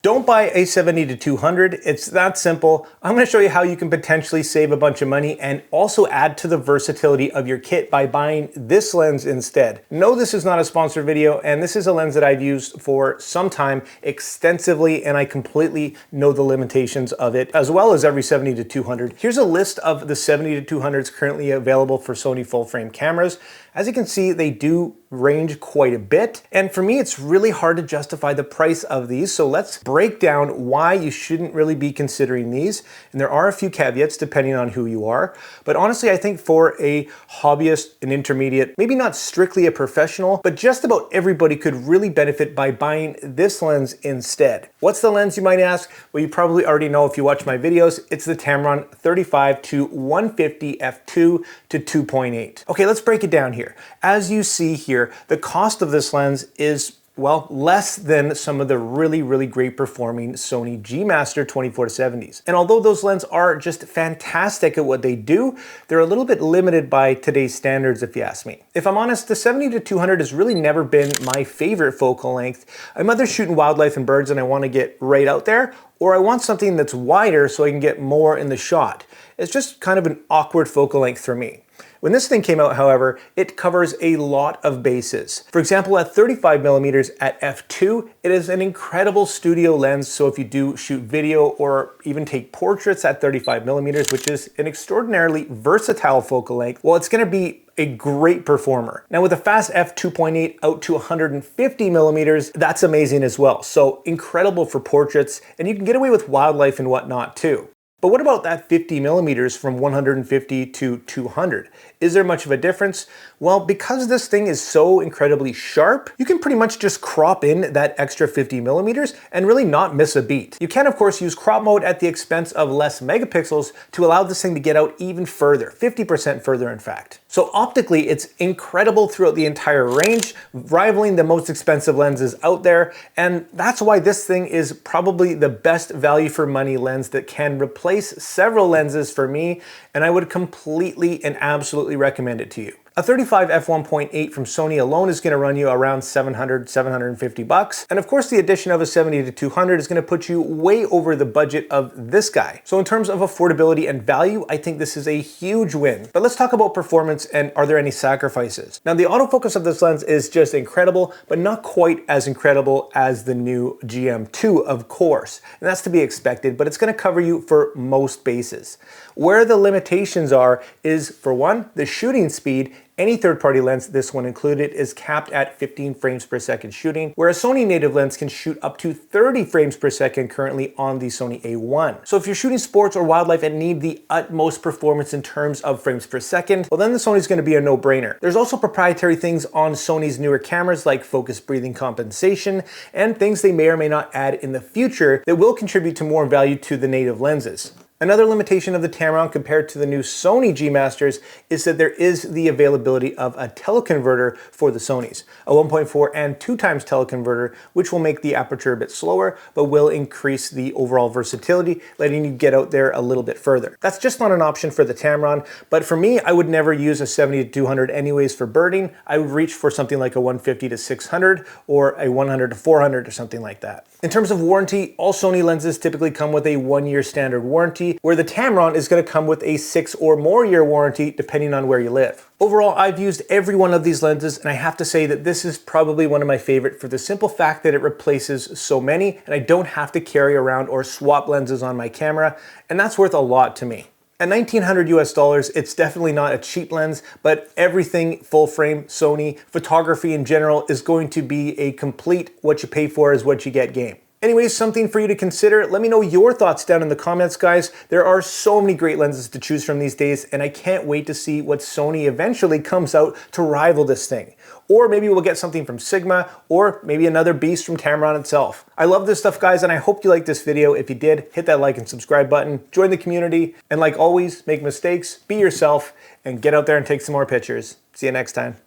Don't buy a 70-200, it's that simple. I'm gonna show you how you can potentially save a bunch of money and also add to the versatility of your kit by buying this lens instead. No, this is not a sponsored video, and this is a lens that I've used for some time extensively, and I completely know the limitations of it, as well as every 70-200. Here's a list of the 70-200s currently available for Sony full frame cameras. As you can see, they do range quite a bit, and for me it's really hard to justify the price of these, so let's break down why you shouldn't really be considering these. And there are a few caveats depending on who you are, but honestly I think for a hobbyist, an intermediate, maybe not strictly a professional, but just about everybody could really benefit by buying this lens instead. What's the lens, you might ask? Well, you probably already know if you watch my videos. It's the Tamron 35-150 f2 to 2.8. Okay, let's break it down here. As you see here, the cost of this lens is, well, less than some of the really great performing Sony G Master 24-70s. And although those lenses are just fantastic at what they do, they're a little bit limited by today's standards, if you ask me. If I'm honest, the 70-200 has really never been my favorite focal length. I'm either shooting wildlife and birds and I want to get right out there, or I want something that's wider so I can get more in the shot. It's just kind of an awkward focal length for me. When this thing came out, however, it covers a lot of bases. For example, at 35mm at f2, it is an incredible studio lens, so if you do shoot video or even take portraits at 35mm, which is an extraordinarily versatile focal length, well, it's gonna be a great performer. Now with a fast f2.8 out to 150mm, that's amazing as well. So incredible for portraits, and you can get away with wildlife and whatnot too. But what about that 50mm from 150 to 200? Is there much of a difference? Well, because this thing is so incredibly sharp, you can pretty much just crop in that extra 50mm and really not miss a beat. You can of course use crop mode at the expense of less megapixels to allow this thing to get out even further, 50% further in fact. So optically, it's incredible throughout the entire range, rivaling the most expensive lenses out there, and that's why this thing is probably the best value for money lens that can replace several lenses for me, and I would completely and absolutely recommend it to you. A 35 f1.8 from Sony alone is going to run you around $700–750, and of course the addition of a 70-200 is going to put you way over the budget of this guy. So in terms of affordability and value, I think this is a huge win. But let's talk about performance and are there any sacrifices? Now the autofocus of this lens is just incredible, but not quite as incredible as the new GM2, of course. And that's to be expected, but it's going to cover you for most bases. Where the limitations are is, for one, the shooting speed. Any third-party lens, this one included, is capped at 15 frames per second shooting, whereas Sony native lens can shoot up to 30 frames per second currently on the Sony A1. So if you're shooting sports or wildlife and need the utmost performance in terms of frames per second, well then the Sony's going to be a no-brainer. There's also proprietary things on Sony's newer cameras like focus breathing compensation and things they may or may not add in the future that will contribute to more value to the native lenses. Another limitation of the Tamron compared to the new Sony G Masters is that there is the availability of a teleconverter for the Sonys, a 1.4 and 2 times teleconverter, which will make the aperture a bit slower, but will increase the overall versatility, letting you get out there a little bit further. That's just not an option for the Tamron, but for me, I would never use a 70-200 anyways for birding. I would reach for something like a 150-600 or a 100-400 or something like that. In terms of warranty, all Sony lenses typically come with a 1-year standard warranty, where the Tamron is going to come with a 6 or more year warranty depending on where you live. Overall, I've used every one of these lenses, and I have to say that this is probably one of my favorite for the simple fact that it replaces so many, and I don't have to carry around or swap lenses on my camera, and that's worth a lot to me. At $1,900 US, it's definitely not a cheap lens, but everything full frame Sony, photography in general, is going to be a complete what you pay for is what you get game. Anyways, something for you to consider. Let me know your thoughts down in the comments, guys. There are so many great lenses to choose from these days, and I can't wait to see what Sony eventually comes out to rival this thing. Or maybe we'll get something from Sigma, or maybe another beast from Tamron itself. I love this stuff, guys, and I hope you liked this video. If you did, hit that like and subscribe button, join the community, and like always, make mistakes, be yourself, and get out there and take some more pictures. See you next time.